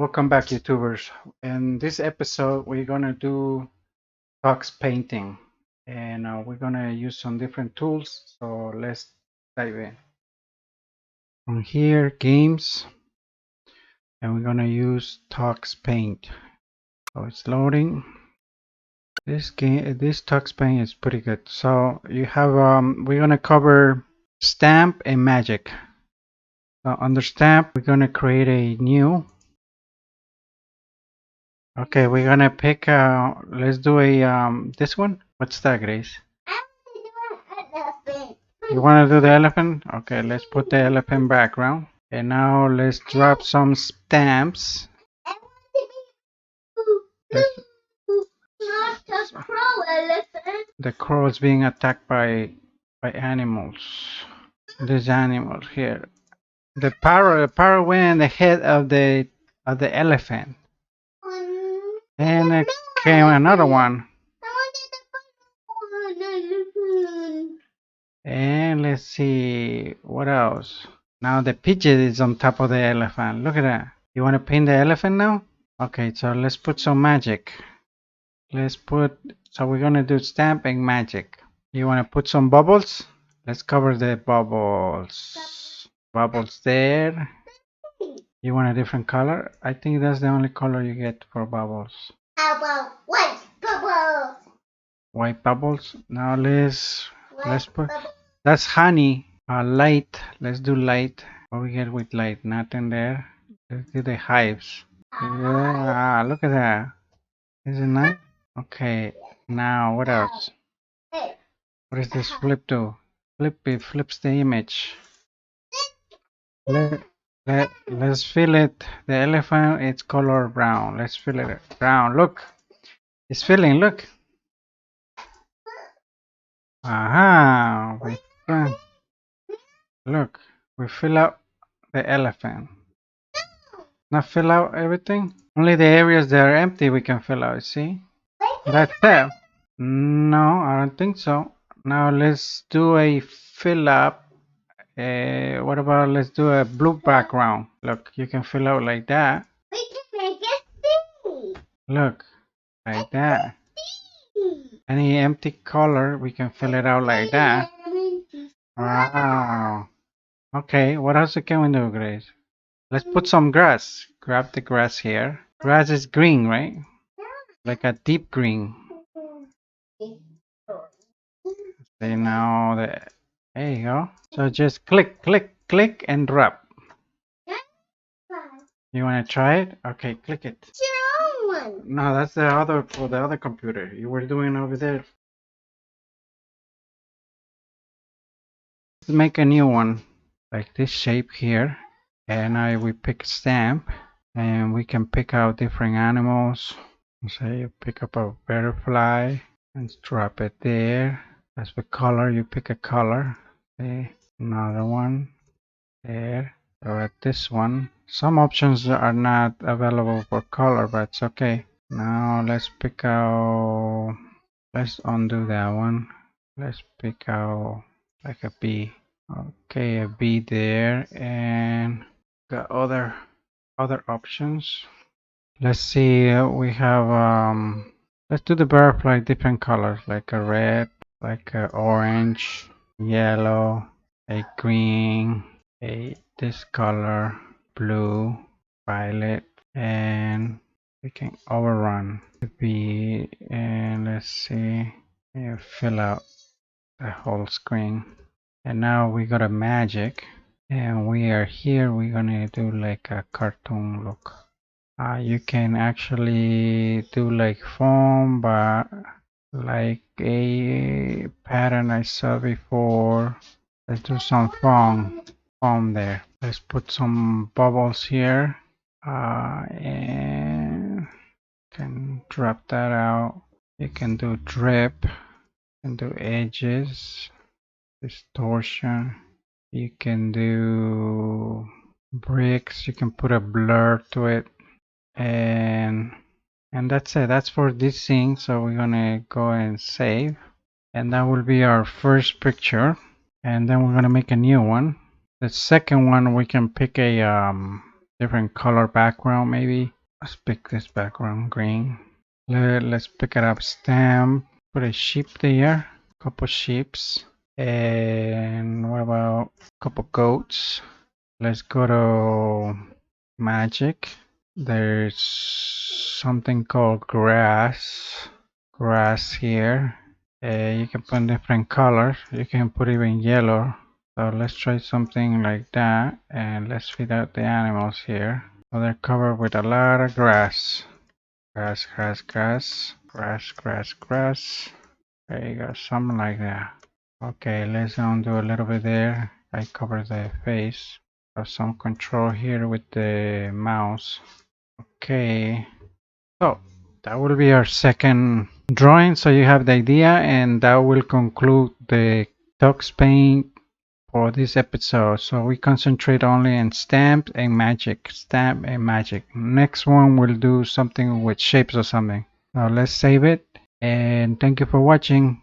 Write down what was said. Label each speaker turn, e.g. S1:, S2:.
S1: Welcome back, YouTubers. In this episode, we're gonna do Tux painting, and we're gonna use some different tools. So let's dive in. From here, games, and we're gonna use Tux Paint. So it's loading. This Tux Paint is pretty good. So you have we're gonna cover stamp and magic. So under stamp, we're gonna create a new. Okay, we're gonna pick let's do a this one. What's that, Grace? You wanna do the elephant? Okay, let's put the elephant background. And now let's drop some stamps.
S2: Not a crow elephant.
S1: The crow is being attacked by animals. These animals here. The parrot went in the head of the elephant. And it came another one. And let's see what else. Now the pigeon is on top of the elephant. Look at that. You want to paint the elephant now? Okay, so let's put some magic. So we're gonna do stamping magic. You want to put some bubbles? Let's cover the bubbles. Bubbles there. You want a different color? I think that's the only color you get for bubbles.
S2: How about white bubbles?
S1: White bubbles. Now let's put. That's honey. Light. Let's do light. What we get with light? Nothing there. Let's do the hives. Yeah, look at that. Isn't it nice? Okay. Now what else? What does this flip do? It flips the image. Let's fill it. The elephant is color brown. Let's fill it brown. Look. It's filling. Look. Aha. Look. We fill out the elephant. Not fill out everything? Only the areas that are empty we can fill out, see? That's it. No, I don't think so. Now let's do a fill up. What about let's do a blue background? Look, you can fill out like that.
S2: We can make it see.
S1: Look, like that. Any empty color, we can fill it out like that. Wow. Okay, what else can we do, Grace? Let's put some grass. Grab the grass here. Grass is green, right? Like a deep green. See now there you go. So just click, click, click, and drop. You wanna try it? Okay, click it.
S2: It's your own one.
S1: No, that's the other for the other computer. You were doing over there. Let's make a new one, like this shape here. And we pick stamp, and we can pick out different animals. Say you pick up a butterfly and drop it there. That's the color. You pick a color. Okay, another one there. So at this one, some options are not available for color, but it's okay. Now let's pick out. Let's undo that one. Let's pick out like a bee. Okay, a bee there, and got other options. Let's see. We have let's do the butterfly different colors, like a red, like a orange, yellow, a green, a this color, blue, violet, and we can overrun the bee. And let's see. Fill out the whole screen. And now we got a magic, and we are here. We're gonna do like a cartoon look. You can actually do like foam, but like a pattern I saw before. Let's do some foam there. Let's put some bubbles here, and can drop that out. You can do drip, you can do edges, distortion. You can do bricks. You can put a blur to it. And that's it. That's for this thing. So we're gonna go and save, and that will be our first picture. And then we're gonna make a new one. The second one we can pick a different color background maybe. Let's pick this background green. Let's pick it up stamp. Put a sheep there. Couple sheeps. And what about a couple goats? Let's go to magic. There's something called grass. Grass here. You can put different colors. You can put even yellow. So let's try something like that. And let's feed out the animals here. So they're covered with a lot of grass. Grass, grass, grass. Grass, grass, grass. There you go. Something like that. Okay, let's undo a little bit there. I cover the face. Have some control here with the mouse. Okay, so that will be our second drawing, so you have the idea, and that will conclude the Tux Paint for this episode. So we concentrate only on stamp and magic. Stamp and magic. Next one we'll do something with shapes or something. Now let's save it, and thank you for watching.